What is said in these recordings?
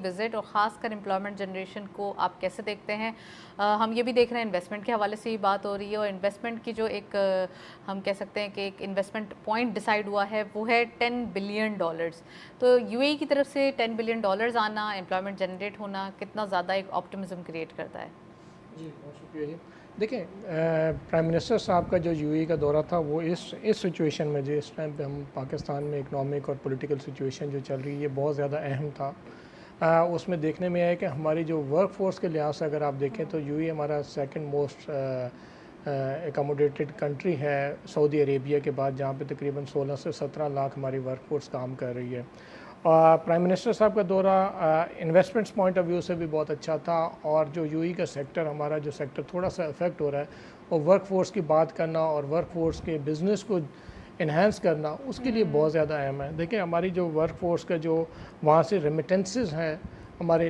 Visit और ख़ासकर employment generation को आप कैसे देखते हैं? हम ये भी देख रहे हैं इन्वेस्टमेंट के हवाले से ही बात हो रही है और इन्वेस्टमेंट की जो एक हम कह सकते हैं कि एक इन्वेस्टमेंट पॉइंट डिसाइड हुआ है वो है $10 बिलियन। तो यूएई की तरफ से $10 बिलियन आना, एम्प्लॉयमेंट जनरेट होना कितना ज़्यादा एक ऑप्टिमिज्म क्रिएट करता है? जी, बहुत शुक्रिया जी। देखिए, प्राइम मिनिस्टर साहब का जो यूएई का दौरा था वो इस सिचुएशन में, जो इस टाइम पे हम पाकिस्तान में इकोनॉमिक और पॉलिटिकल सिचुएशन जो चल रही है, ये बहुत ज़्यादा अहम था। उसमें देखने में आया कि हमारी जो वर्क फोर्स के लिहाज से अगर आप देखें तो यूएई हमारा सेकंड मोस्ट एकोमोडेटेड कंट्री है सऊदी अरेबिया के बाद, जहाँ पे तकरीबन 16 से 17 लाख हमारी वर्क फोर्स काम कर रही है। प्राइम मिनिस्टर साहब का दौरा इन्वेस्टमेंट्स पॉइंट ऑफ व्यू से भी बहुत अच्छा था, और जो यूएई का सेक्टर, हमारा जो सेक्टर थोड़ा सा इफेक्ट हो रहा है, वो वर्क फोर्स की बात करना और वर्क फोर्स के बिज़नेस को इन्हेंस करना, उसके लिए बहुत ज़्यादा अहम है। देखिए, हमारी जो वर्क फोर्स का जो वहाँ से रेमिटेंसेस हैं, हमारे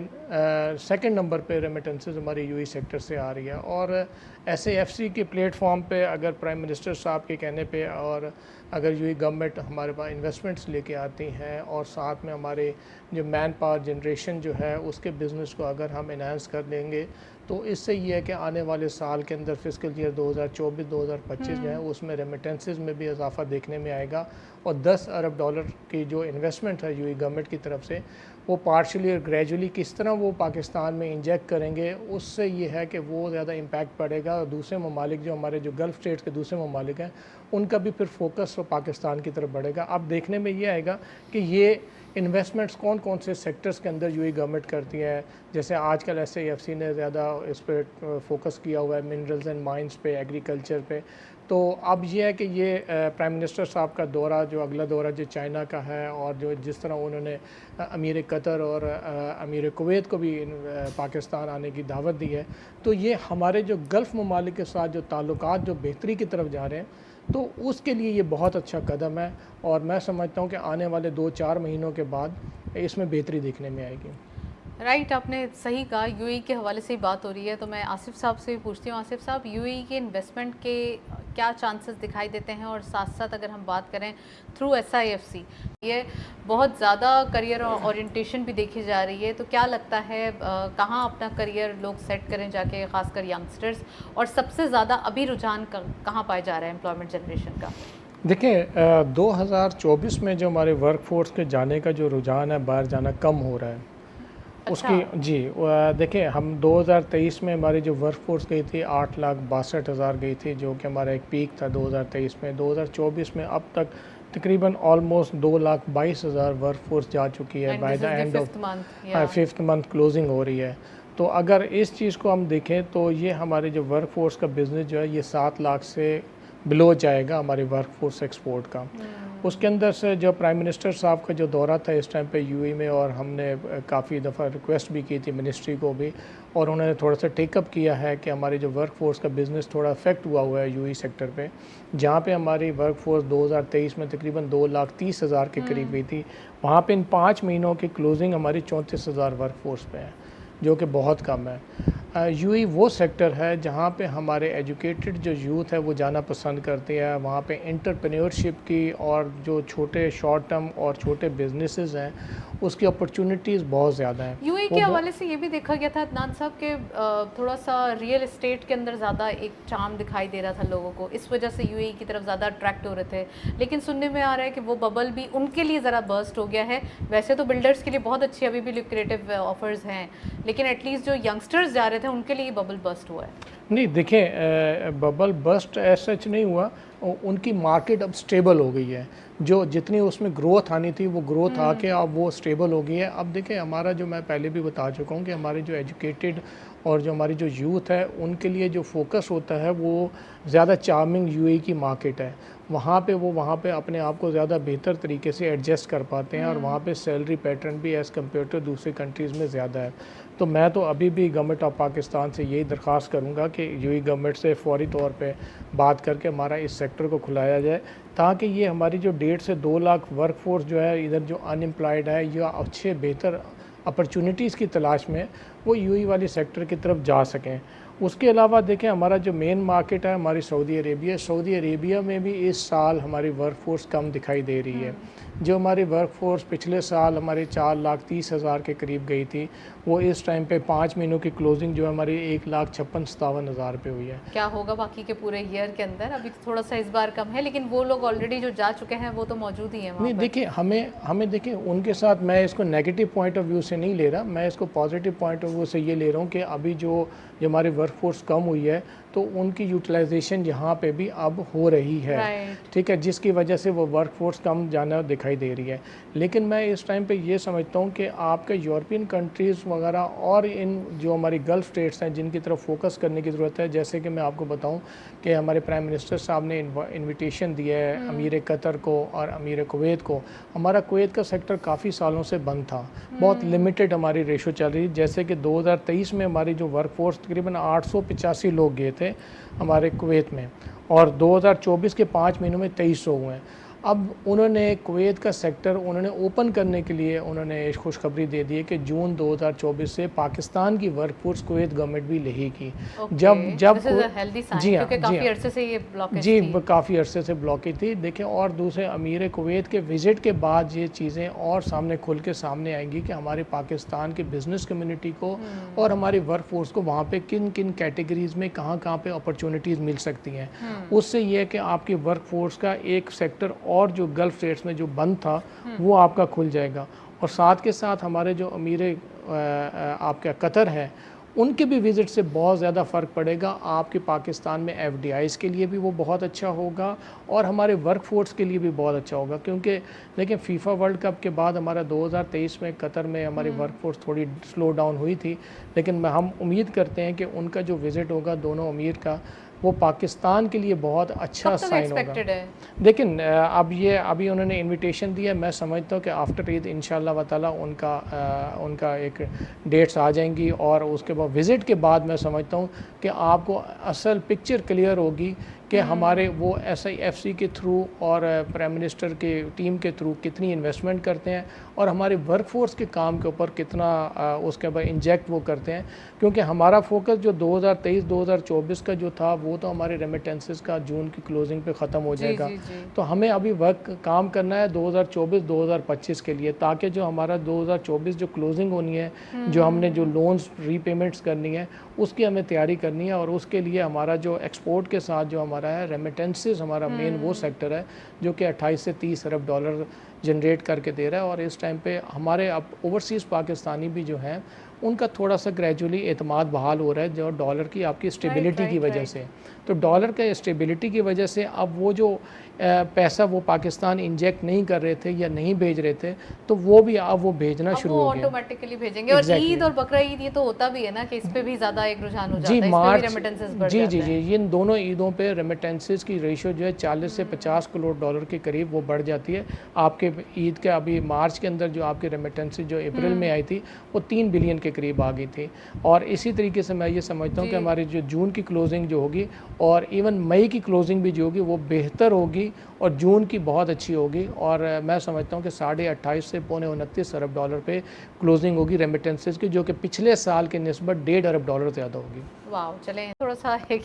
सेकंड नंबर पे रेमिटेंसेस हमारी यूएई सेक्टर से आ रही है। और एसएएफसी के प्लेटफॉर्म पे अगर प्राइम मिनिस्टर साहब के कहने पे और अगर यूएई गवर्नमेंट हमारे पास इन्वेस्टमेंट्स लेके आती हैं और साथ में हमारे जो मैन पावर जनरेशन जो है उसके बिज़नेस को अगर हम इन्हांस कर देंगे, तो इससे ये है कि आने वाले साल के अंदर फिस्कल ईयर 2024-2025 जो है उसमें रेमिटेंसेस में भी इजाफा देखने में आएगा, और $10 अरब की जो इन्वेस्टमेंट है यूएई गवर्नमेंट की तरफ से, वो पार्शली और ग्रेजुअली किस तरह वो पाकिस्तान में इंजेक्ट करेंगे, उससे ये है कि वो ज़्यादा इम्पैक्ट पड़ेगा। और दूसरे ममालिक जो हमारे जो गल्फ़ स्टेट्स के दूसरे ममालिक हैं, उनका भी फिर फोकस पाकिस्तान की तरफ बढ़ेगा। अब देखने में ये आएगा कि ये इन्वेस्टमेंट्स कौन कौन से सेक्टर्स के अंदर यूएई गवर्नमेंट करती है। जैसे आजकल एसएएफसी ने ज़्यादा इस पर फोकस किया हुआ है, मिनरल्स एंड माइंस पे, एग्रीकल्चर पे। तो अब ये है कि ये प्राइम मिनिस्टर साहब का दौरा, जो अगला दौरा जो चाइना का है, और जो जिस तरह उन्होंने अमीर कतर और अमीर कुवैत को भी पाकिस्तान आने की दावत दी है, तो ये हमारे जो गल्फ़ ममालिक के साथ जो ताल्लुकात जो बेहतरी की तरफ जा रहे हैं, तो उसके लिए ये बहुत अच्छा कदम है। और मैं समझता हूँ कि आने वाले 2-4 महीनों के बाद इसमें बेहतरी देखने में आएगी। राइट, आपने सही कहा। यूएई के हवाले से ही बात हो रही है तो मैं आसिफ साहब से भी पूछती हूँ। आसिफ साहब, यूएई के इन्वेस्टमेंट के क्या चांसेस दिखाई देते हैं, और साथ साथ अगर हम बात करें थ्रू एसआईएफसी, ये बहुत ज़्यादा करियर ओरिएंटेशन भी देखी जा रही है, तो क्या लगता है कहाँ अपना करियर लोग सेट करें जाके, खासकर यंगस्टर्स, और सबसे ज़्यादा अभी रुझान कहाँ पाया जा रहा है एम्प्लॉयमेंट जनरेशन का? देखिए, 2024 में जो हमारे वर्क फोर्स के जाने का जो रुझान है, बाहर जाना कम हो रहा है। अच्छा। उसकी जी, देखिए, हम 2023 में हमारी जो वर्क फोर्स गई थी 8,62,000 गई थी, जो कि हमारा एक पीक था 2023 में। 2024 में अब तक तकरीबन ऑलमोस्ट 2,22,000 वर्क फोर्स जा चुकी है by the end of fifth month closing हो रही है। तो अगर इस चीज़ को हम देखें तो ये हमारे जो वर्क फोर्स का बिज़नेस जो है, ये 7 लाख से बिलो जाएगा हमारे वर्क फोर्स एक्सपोर्ट का। उसके अंदर से जो प्राइम मिनिस्टर साहब का जो दौरा था इस टाइम पे यूएई में, और हमने काफ़ी दफ़ा रिक्वेस्ट भी की थी मिनिस्ट्री को भी, और उन्होंने थोड़ा सा टेकअप किया है कि हमारी जो वर्क फोर्स का बिज़नेस थोड़ा अफेक्ट हुआ है यूएई सेक्टर पे, जहाँ पे हमारी वर्क फोर्स 2023 में तकरीबन 2,30,000 के करीब हुई थी, वहाँ पे इन 5 महीनों की क्लोजिंग हमारी 34,000 वर्क फोर्स पे है, जो कि बहुत कम है। यूएई वो सेक्टर है जहाँ पे हमारे एजुकेटेड जो यूथ है वो जाना पसंद करते हैं। वहाँ पे एंटरप्रेन्योरशिप की और जो छोटे शॉर्ट टर्म और छोटे बिजनेसेस हैं उसकी अपॉर्चुनिटीज़ बहुत ज़्यादा हैं। यूएई के हवाले से ये भी देखा गया था अदनान साहब के थोड़ा सा रियल एस्टेट के अंदर ज़्यादा एक चार्म दिखाई दे रहा था लोगों को, इस वजह से यूएई की तरफ ज़्यादा अट्रैक्ट हो रहे थे। लेकिन सुनने में आ रहा है कि वो बबल भी उनके लिए ज़रा बर्स्ट हो गया है। वैसे तो बिल्डर्स के लिए बहुत अच्छी अभी भी लुक्रेटिव ऑफर्स हैं, लेकिन एटलीस्ट जो यंगस्टर्स जा रहे थे उनके लिए बबल बर्स्ट हुआ है। नहीं, देखिए, बबल बस्ट एज सच नहीं हुआ, उनकी मार्केट अब स्टेबल हो गई है। जो जितनी उसमें ग्रोथ आनी थी वो ग्रोथ आके अब वो स्टेबल हो गई है। अब देखिए, हमारा जो मैं पहले भी बता चुका हूँ कि हमारे जो एजुकेटेड और जो हमारी जो यूथ है उनके लिए जो फोकस होता है वो ज़्यादा चार्मिंग यूएई की मार्केट है। वहाँ पे अपने आप को ज़्यादा बेहतर तरीके से एडजस्ट कर पाते हैं, और वहाँ पे सैलरी पैटर्न भी एज़ कम्पेयर टू दूसरी कंट्रीज़ में ज़्यादा है। तो मैं तो अभी भी गवर्नमेंट ऑफ पाकिस्तान से यही दरख्वास्त करूँगा कि यूएई गवर्नमेंट से फ़ौरी तौर पे बात करके हमारा इस सेक्टर को खुलाया जाए, ताकि ये हमारी जो 1.5 से 2 लाख वर्क फोर्स जो है इधर जो अनएम्प्लॉयड है या अच्छे बेहतर अपॉर्चुनिटीज़ की तलाश में वो यूएई वाली सेक्टर की तरफ जा सकें। उसके अलावा देखें हमारा जो मेन मार्केट है हमारी सऊदी अरेबिया में भी इस साल हमारी वर्कफोर्स कम दिखाई दे रही है। जो हमारी वर्कफोर्स पिछले साल हमारे 4,30,000 के करीब गई थी, वो इस टाइम पे 5 महीनों की क्लोजिंग जो है हमारी 1,56,57,000 पे हुई है। क्या होगा बाकी के पूरे ईयर के अंदर? अभी तो थोड़ा सा इस बार कम है, लेकिन वो लोग ऑलरेडी जो जा चुके हैं वो तो मौजूद ही हैं वहाँ नहीं पर। देखिए, हमें देखिए उनके साथ मैं इसको नेगेटिव पॉइंट ऑफ व्यू से नहीं ले रहा, मैं इसको पॉजिटिव पॉइंट ऑफ व्यू से ये ले रहा हूँ कि अभी जो हमारी वर्कफोर्स कम हुई है तो उनकी यूटिलाइजेशन यहाँ पे भी अब हो रही है, ठीक है, जिसकी वजह से वो वर्कफोर्स कम जाना दिखाई दे रही है। लेकिन मैं इस टाइम पे ये समझता हूँ कि आपके यूरोपियन कंट्रीज़ वगैरह और इन जो हमारी गल्फ़ स्टेट्स हैं जिनकी तरफ फोकस करने की ज़रूरत है। जैसे कि मैं आपको बताऊँ कि हमारे प्राइम मिनिस्टर साहब ने इन्विटेशन दिया है अमीर कतर को और अमीर कुवैत को। हमारा कुवैत का सेक्टर काफ़ी सालों से बंद था, बहुत लिमिटेड हमारी रेशो चल रही। जैसे कि 2023 में हमारी जो वर्कफोर्स तकरीबन 885 लोग गए थे हमारे कुवैत में, और 2024 के 5 महीनों में 2300 हुए हैं। अब उन्होंने कुवैत का सेक्टर उन्होंने ओपन करने के लिए उन्होंने खुशखबरी दे दी है कि जून 2024 से पाकिस्तान की वर्कफोर्स कुवैत गवर्नमेंट भी लेगी। जब जी हाँ, काफ़ी अरसे से ये ब्लॉकेज जी काफ़ी अरसे से ब्लॉकेज थी। देखें, और दूसरे अमीर कुवैत के विज़िट के बाद ये चीज़ें और सामने खुल के सामने आएंगी कि हमारे पाकिस्तान की बिज़नेस कम्युनिटी को और हमारी वर्कफोर्स को वहाँ पे किन किन कैटेगरीज़ में कहाँ पे अपॉर्चुनिटीज़ मिल सकती हैं। उससे ये है कि आपकी वर्कफोर्स का एक सेक्टर और जो गल्फ़ स्टेट्स में जो बंद था वो आपका खुल जाएगा। और साथ के साथ हमारे जो अमीर आपका कतर है उनके भी विज़िट से बहुत ज़्यादा फ़र्क पड़ेगा। आपके पाकिस्तान में एफडीआईज़ के लिए भी वो बहुत अच्छा होगा और हमारे वर्कफोर्स के लिए भी बहुत अच्छा होगा। क्योंकि देखिए, फीफा वर्ल्ड कप के बाद हमारा 2023 में कतर में हमारी वर्कफोर्स थोड़ी स्लो डाउन हुई थी, लेकिन हम उम्मीद करते हैं कि उनका जो विज़िट होगा दोनों अमीर का, वो पाकिस्तान के लिए बहुत अच्छा साइन होगा। लेकिन अभी उन्होंने इनविटेशन दिया, मैं समझता हूँ कि आफ्टर ईद इंशाल्लाह ताला उनका एक डेट्स आ जाएंगी और उसके बाद विज़िट के बाद मैं समझता हूँ कि आपको असल पिक्चर क्लियर होगी कि हमारे वो SIFC के थ्रू और प्राइम मिनिस्टर के टीम के थ्रू कितनी इन्वेस्टमेंट करते हैं और हमारे वर्कफोर्स के काम के ऊपर कितना उसके बाद इंजेक्ट वो करते हैं। क्योंकि हमारा फोकस जो 2023-2024 का जो था वो तो हमारे रेमिटेंसेस का जून की क्लोजिंग पे ख़त्म हो जाएगा। तो हमें अभी काम करना है 2024-2025 के लिए, ताकि जो हमारा 2024 जो क्लोजिंग होनी है, जो हमने जो लोन्स रीपेमेंट्स करनी है उसकी हमें तैयारी करनी है। और उसके लिए हमारा जो एक्सपोर्ट के साथ जो हमारा है रेमिटेंसेस, हमारा मेन वो सेक्टर है जो कि 28 से 30 अरब डॉलर जनरेट करके दे रहा है। और इस टाइम पे हमारे अब ओवरसीज़ पाकिस्तानी भी जो हैं उनका थोड़ा सा ग्रेजुअली एतमाद बहाल हो रहा है जो डॉलर की आपकी स्टेबिलिटी की वजह से। तो डॉलर के स्टेबिलिटी की वजह से अब वो जो पैसा वो पाकिस्तान इंजेक्ट नहीं कर रहे थे या नहीं भेज रहे थे, तो वो भी अब वो भेजना शुरू हो गया, ऑटोमेटिकली भेजेंगे। और ईद और बकरा ईद ये तो होता भी है ना कि इस पे भी ज़्यादा एक रुझान हो जाता है, इस पे भी रेमिटेंसेस बढ़ जाता है। जी इन दोनों ईदों पे रेमिटेंसेस की रेशियो जो है 40 से 50 करोड़ डॉलर के करीब वो बढ़ जाती है। आपके ईद के अभी मार्च के अंदर जो आपकी रेमिटेंसेस जो अप्रैल में आई थी वो 3 बिलियन के करीब आ गई थी। और इसी तरीके से मैं ये समझता हूँ कि हमारी जो जून की क्लोजिंग जो होगी और इवन मई की क्लोजिंग भी जो होगी वो बेहतर होगी और जून की बहुत अच्छी होगी। और मैं समझता हूँ कि 28.5 से 29 अरब डॉलर पे क्लोजिंग होगी रेमिटेंसेस की, जो कि पिछले साल के निस्बत 1.5 अरब डॉलर ज़्यादा होगी। वाह, चलें थोड़ा सा एक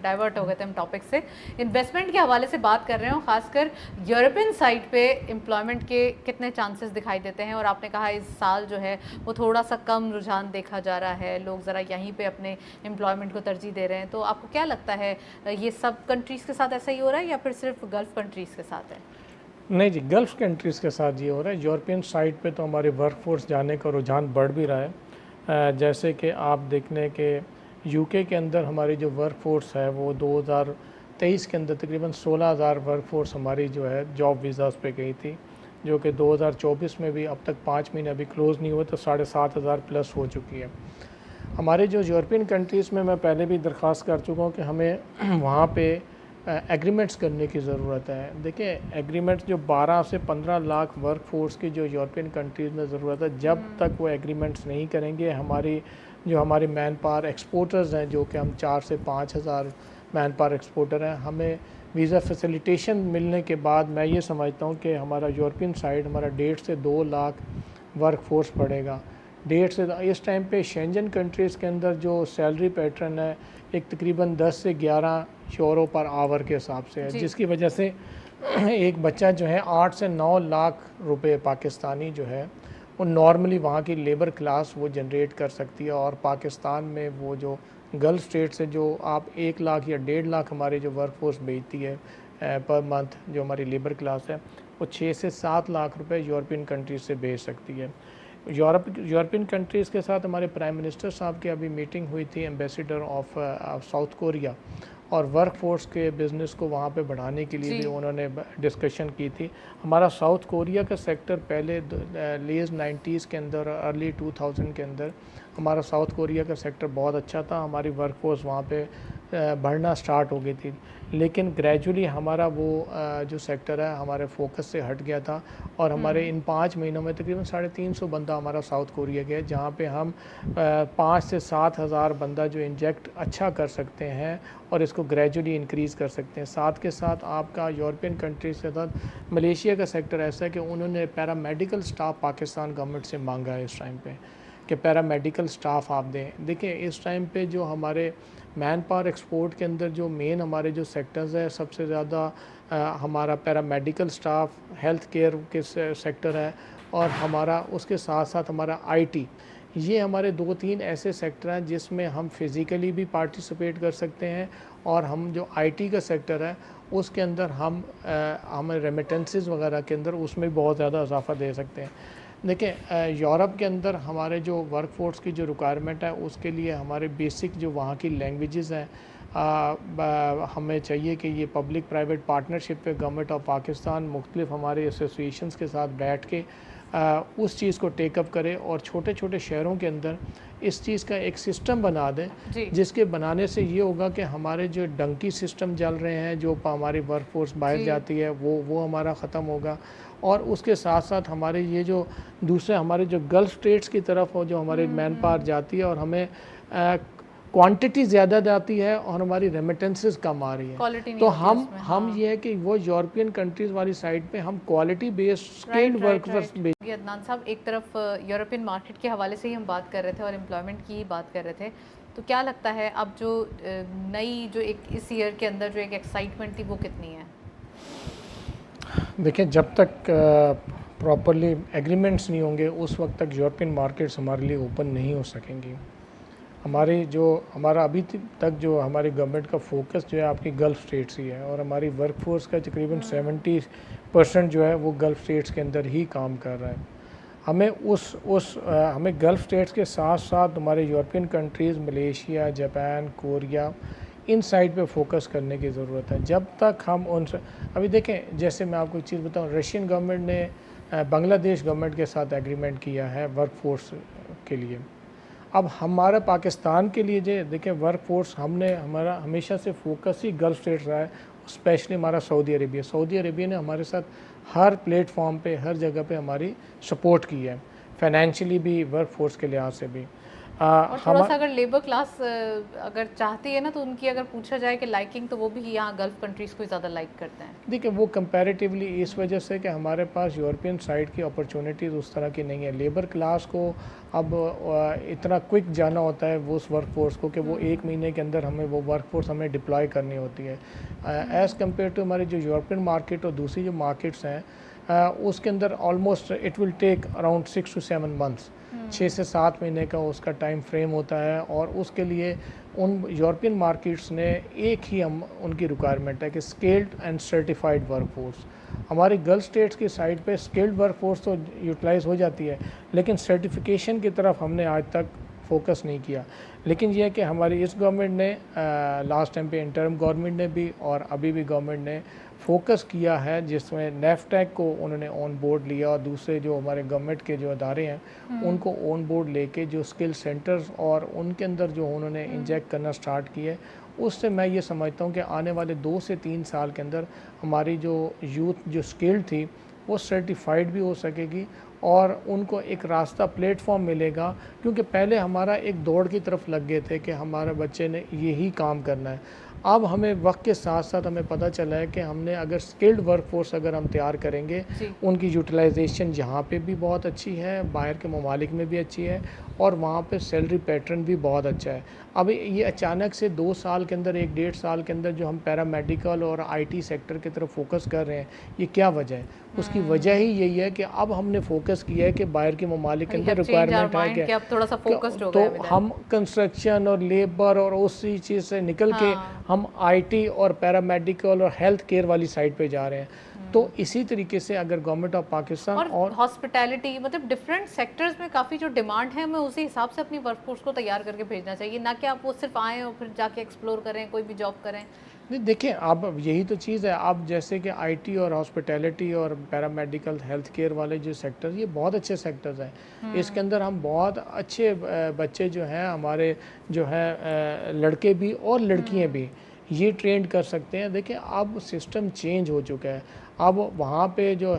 डाइवर्ट हो गए थे हम टॉपिक से। इन्वेस्टमेंट के हवाले से बात कर रहे हो, खासकर यूरोपियन साइड पे एम्प्लॉयमेंट के कितने चांसेस दिखाई देते हैं? और आपने कहा इस साल जो है वो थोड़ा सा कम रुझान देखा जा रहा है, लोग ज़रा यहीं पे अपने एम्प्लॉयमेंट को तरजीह दे रहे हैं। तो आपको क्या लगता है, ये सब कंट्रीज़ के साथ ऐसा ही हो रहा है या फिर सिर्फ गल्फ़ कंट्रीज़ के साथ है? नहीं जी, गल्फ़ कंट्रीज़ के साथ ये हो रहा है। यूरोपियन साइड पे तो हमारी वर्कफोर्स जाने का रुझान बढ़ भी रहा है। जैसे कि आप देख लें कि यूके के अंदर हमारी जो वर्कफोर्स है वो 2023 के अंदर तकरीबन 16,000 वर्कफोर्स हमारी जो है जॉब वीज़ाज़ पे गई थी, जो कि 2024 में भी अब तक 5 महीने अभी क्लोज़ नहीं हुए तो 7,500 प्लस हो चुकी है। हमारे जो यूरोपियन कंट्रीज़ में मैं पहले भी दरख्वास्त कर चुका हूँ कि हमें वहाँ पे एग्रीमेंट्स करने की ज़रूरत है। देखिए, एग्रीमेंट्स जो 12 से 15 लाख वर्कफोर्स की जो यूरोपियन कंट्रीज़ में ज़रूरत है, जब तक वो एग्रीमेंट्स नहीं करेंगे हमारी मैन पावर एक्सपोर्टर्स हैं, जो कि हम 4 से 5,000 मैन पावर एक्सपोर्टर हैं, हमें वीज़ा फैसिलिटेशन मिलने के बाद मैं ये समझता हूँ कि हमारा यूरोपियन साइड हमारा 1.5 से 2 लाख वर्कफोर्स बढ़ेगा। डेढ़ से इस टाइम पे शेंजन कंट्रीज़ के अंदर जो सैलरी पैटर्न है एक तकरीबन 10 से 11 यूरो पर आवर के हिसाब से है, जिसकी वजह से एक बच्चा जो है 8 से 9 लाख रुपए पाकिस्तानी जो है वो नॉर्मली वहाँ की लेबर क्लास वो जनरेट कर सकती है। और पाकिस्तान में वो जो गल्फ़ स्टेट से जो आप 1 लाख या 1.5 लाख हमारी जो वर्क फोर्स भेजती है पर मंथ, जो हमारी लेबर क्लास है वो 6 से 7 लाख रुपए यूरोपियन कंट्रीज से भेज सकती है। यूरोपियन कंट्रीज़ के साथ हमारे प्राइम मिनिस्टर साहब की अभी मीटिंग हुई थी एम्बेसडर ऑफ साउथ कोरिया, और वर्क फोर्स के बिज़नेस को वहाँ पे बढ़ाने के लिए भी उन्होंने डिस्कशन की थी। हमारा साउथ कोरिया का सेक्टर पहले लेज़ 90s के अंदर, अर्ली 2000 के अंदर हमारा साउथ कोरिया का सेक्टर बहुत अच्छा था, हमारी वर्क फोर्स वहाँ पे बढ़ना स्टार्ट हो गई थी। लेकिन ग्रेजुअली हमारा वो जो सेक्टर है हमारे फोकस से हट गया था, और हमारे इन 5 महीनों में तकरीबन 350 बंदा हमारा साउथ कोरिया गया, जहाँ पे हम 5 से 7 हज़ार बंदा जो इंजेक्ट अच्छा कर सकते हैं और इसको ग्रेजुअली इंक्रीज़ कर सकते हैं। साथ के साथ आपका यूरोपियन कंट्रीज के साथ मलेशिया का सेक्टर ऐसा है कि उन्होंने पैरामेडिकल स्टाफ पाकिस्तान गवर्नमेंट से मांगा है इस टाइम पे कि पैरामेडिकल स्टाफ आप दें। देखिए इस टाइम पे जो हमारे मैन पावर एक्सपोर्ट के अंदर जो मेन हमारे जो सेक्टर्स है, सबसे ज़्यादा हमारा पैरामेडिकल स्टाफ, हेल्थ केयर के सेक्टर है, और हमारा उसके साथ साथ हमारा आईटी। ये हमारे 2-3 ऐसे सेक्टर हैं जिसमें हम फिज़िकली भी पार्टिसिपेट कर सकते हैं, और हम जो आईटी का सेक्टर है उसके अंदर हम रेमिटेंसेस वगैरह के अंदर उसमें बहुत ज़्यादा इजाफा दे सकते हैं। देखिए यूरोप के अंदर हमारे जो वर्क फोर्स की जो रिक्वायरमेंट है उसके लिए हमारे बेसिक जो वहाँ की लैंग्वेजेस हैं, हमें चाहिए कि ये पब्लिक प्राइवेट पार्टनरशिप पे गवर्नमेंट ऑफ पाकिस्तान मुख्तलिफ हमारे एसोसिएशंस के साथ बैठ के उस चीज़ को टेकअप करे, और छोटे छोटे शहरों के अंदर इस चीज़ का एक सिस्टम बना दें, जिसके बनाने से ये होगा कि हमारे जो डंकी सिस्टम चल रहे हैं, जो हमारी वर्क फोर्स बाहर जाती है वो हमारा ख़त्म होगा। और उसके साथ साथ हमारे ये जो दूसरे हमारे जो गल्फ़ स्टेट्स की तरफ हो, जो हमारे मैन पावर जाती है और हमें क्वांटिटी ज़्यादा जाती है और हमारी रेमिटेंसेस कम आ रही है, तो हम ये है कि वो यूरोपियन कंट्रीज़ वाली साइड पे हम quality based skilled workers. Adnan साहब, एक तरफ यूरोपियन मार्केट के हवाले से ही हम बात कर रहे थे और एम्प्लॉयमेंट की ही बात कर रहे थे, तो क्या लगता है अब जो नई जो एक इस ईयर के अंदर जो एक एक्साइटमेंट थी वो कितनी है? देखिए जब तक प्रॉपरली एग्रीमेंट्स नहीं होंगे उस वक्त तक यूरोपियन मार्केट्स हमारे लिए ओपन नहीं हो सकेंगी। हमारा अभी तक जो हमारी गवर्नमेंट का फोकस जो है आपकी गल्फ़ स्टेट्स ही है, और हमारी वर्क फोर्स का तकरीबन 70% जो है वो गल्फ़ स्टेट्स के अंदर ही काम कर रहा है। हमें गल्फ़ स्टेट्स के साथ साथ हमारे European countries, Malaysia, Japan, Korea, इन साइड पे फोकस करने की ज़रूरत है। जब तक हम अभी देखें, जैसे मैं आपको एक चीज़ बताऊं, रशियन गवर्नमेंट ने बांग्लादेश गवर्नमेंट के साथ एग्रीमेंट किया है वर्क फोर्स के लिए। अब हमारा पाकिस्तान के लिए जो देखें वर्क फोर्स हमारा हमेशा से फोकस ही गल्फ़ स्टेट्स रहा है, स्पेशली हमारा सऊदी अरेबिया ने हमारे साथ हर प्लेटफॉर्म पे, हर जगह पे हमारी सपोर्ट की है, फाइनेंशियली भी, वर्क फोर्स के लिहाज से भी। और थोड़ा सा अगर लेबर क्लास अगर चाहती है ना, तो उनकी अगर पूछा जाए कि लाइकिंग, तो वो भी यहाँ गल्फ़ कंट्रीज़ को ज़्यादा लाइक करते हैं। देखिए वो कंपैरेटिवली इस वजह से कि हमारे पास यूरोपियन साइड की अपॉर्चुनिटीज़ उस तरह की नहीं है। लेबर क्लास को अब इतना क्विक जाना होता है वो उस वर्क फोर्स को कि वो 1 महीने के अंदर हमें वो वर्क फोर्स हमें डिप्लॉय करनी होती है, एज़ कम्पेयर टू हमारी जो यूरोपियन मार्केट और दूसरी जो मार्केट्स हैं उसके अंदर almost it will take around 6 to 7 months, 6 से 7 महीने का उसका टाइम फ्रेम होता है। और उसके लिए उन यूरोपियन मार्केट्स ने एक ही उनकी रिक्वायरमेंट है कि skilled and certified work force. हमारी गल्फ़ स्टेट्स की साइड पे स्किल्ड वर्क फोर्स तो यूटिलाइज़ हो जाती है, लेकिन सर्टिफिकेशन की तरफ हमने आज तक फोकस नहीं किया। लेकिन यह है कि हमारी इस गवर्नमेंट ने लास्ट टाइम पे इंटर्म गवर्नमेंट ने भी और अभी भी गवर्नमेंट ने फोकस किया है, जिसमें नेफ्टैक को उन्होंने ऑन बोर्ड लिया, और दूसरे जो हमारे गवर्नमेंट के जो अदारे हैं उनको ऑन बोर्ड लेके जो स्किल सेंटर्स और उनके अंदर जो उन्होंने इंजेक्ट करना स्टार्ट किया है, उससे मैं ये समझता हूँ कि आने वाले 2 से 3 साल के अंदर हमारी जो यूथ जो स्किल्ड थी वो सर्टिफाइड भी हो सकेगी, और उनको एक रास्ता प्लेटफॉर्म मिलेगा। क्योंकि पहले हमारा एक दौड़ की तरफ लग गए थे कि हमारे बच्चे ने यही काम करना है। अब हमें वक्त के साथ साथ हमें पता चला है कि हमने अगर स्किल्ड वर्कफोर्स अगर हम तैयार करेंगे, उनकी यूटिलाइजेशन यहाँ पे भी बहुत अच्छी है, बाहर के ममालिक में भी अच्छी है, और वहाँ पे सैलरी पैटर्न भी बहुत अच्छा है। अब ये अचानक से 2 साल के अंदर, 1 डेढ़ साल के अंदर जो हम पैरामेडिकल और आईटी सेक्टर की तरफ फोकस कर रहे हैं, ये क्या वजह है? उसकी वजह ही यही है कि अब हमने फोकस किया है कि बाहर के ममालिक के अंदर रिक्वायरमेंट है कि अब थोड़ा सा फोकस्ड हो तो गया है हम कंस्ट्रक्शन और लेबर और उसी चीज़ से निकल के हम आईटी और पैरामेडिकल और हेल्थ केयर वाली साइड पे जा रहे हैं। तो इसी तरीके से अगर गवर्नमेंट ऑफ पाकिस्तान और हॉस्पिटैलिटी, मतलब डिफरेंट सेक्टर्स में काफ़ी जो डिमांड है, हमें उसी हिसाब से अपनी वर्कफोर्स को तैयार करके भेजना चाहिए, ना कि आप वो सिर्फ आएँ और फिर जाके एक्सप्लोर करें, कोई भी जॉब करें। नहीं, देखिए अब यही तो चीज़ है। अब जैसे कि आईटी और हॉस्पिटैलिटी और पैरामेडिकल हेल्थ केयर वाले जो सेक्टर्स, ये बहुत अच्छे सेक्टर्स हैं। इसके अंदर हम बहुत अच्छे बच्चे जो हैं हमारे, जो है लड़के भी और लड़कियां भी, ये ट्रेंड कर सकते हैं। देखिए अब सिस्टम चेंज हो चुका है। अब वहाँ पे जो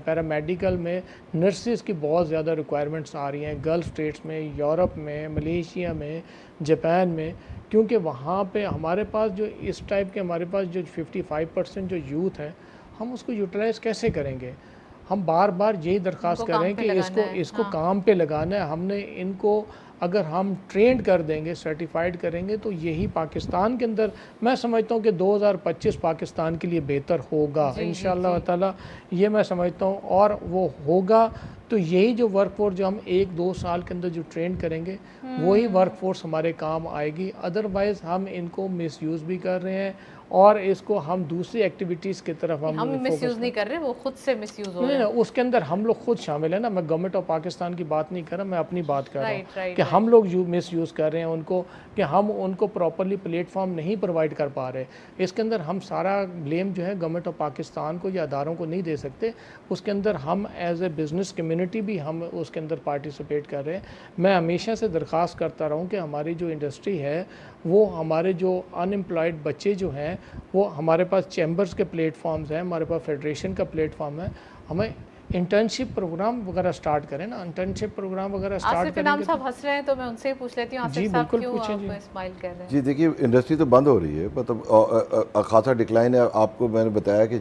पैरामेडिकल में नर्सिस की बहुत ज़्यादा रिक्वायरमेंट्स आ रही हैं, गल्फ़ स्टेट्स में, यूरोप में, मलेशिया में, जापान में, क्योंकि वहाँ पे हमारे पास जो इस टाइप के, हमारे पास जो 55% जो यूथ है, हम उसको यूटिलाइज़ कैसे करेंगे? हम बार बार यही दरख्वास्त कर रहे हैं कि इसको काम पे लगाना है। हमने इनको अगर हम ट्रेंड कर देंगे, सर्टिफाइड करेंगे, तो यही पाकिस्तान के अंदर मैं समझता हूँ कि 2025 पाकिस्तान के लिए बेहतर होगा इंशाअल्लाह ताला, ये मैं समझता हूँ। और वो होगा तो यही जो वर्कफोर्स जो हम 1-2 साल के अंदर जो ट्रेन करेंगे, वही वर्कफोर्स हमारे काम आएगी। अदरवाइज़ हम इनको मिसयूज़ भी कर रहे हैं और इसको हम दूसरी एक्टिविटीज़ की तरफ हम मिसयूज़ नहीं कर रहे, वो खुद से मिसयूज़ हो रहे हैं। उसके अंदर हम लोग खुद शामिल है ना। मैं गवर्नमेंट ऑफ पाकिस्तान की बात नहीं कर रहा, मैं अपनी बात कर रहा हूँ कि हम लोग मिसयूज़ कर रहे हैं उनको, कि हम उनको प्रॉपरली प्लेटफॉर्म नहीं प्रोवाइड कर पा रहे। इसके अंदर हम सारा ब्लेम जो है गवर्नमेंट ऑफ पाकिस्तान को या अदारों को नहीं दे सकते। उसके अंदर हम एज ए बिज़नेस कम्युनिटी भी हम उसके अंदर पार्टिसिपेट कर रहे हैं। मैं हमेशा से दरख्वास्त करता रहूँ कि हमारी जो इंडस्ट्री है, वो हमारे जो अनएम्प्लॉयड बच्चे जो हैं, वो हमारे पास चैम्बर्स के प्लेटफॉर्म्स हैं, हमारे पास फेडरेशन का प्लेटफॉर्म है। हमें इंटर्नशिप प्रोग्राम वगैरह स्टार्ट करें ना, इंटर्नशिप प्रोग्राम वगैरह स्टार्ट करें। नाम साहब हंस रहे हैं तो मैं उनसे ही पूछ लेती हूँ, आसिफ साहब क्यों आप स्माइल कर रहे हैं? जी देखिए, इंडस्ट्री तो बंद हो रही है, मतलब खासा डिक्लाइन है। आपको मैंने बताया कि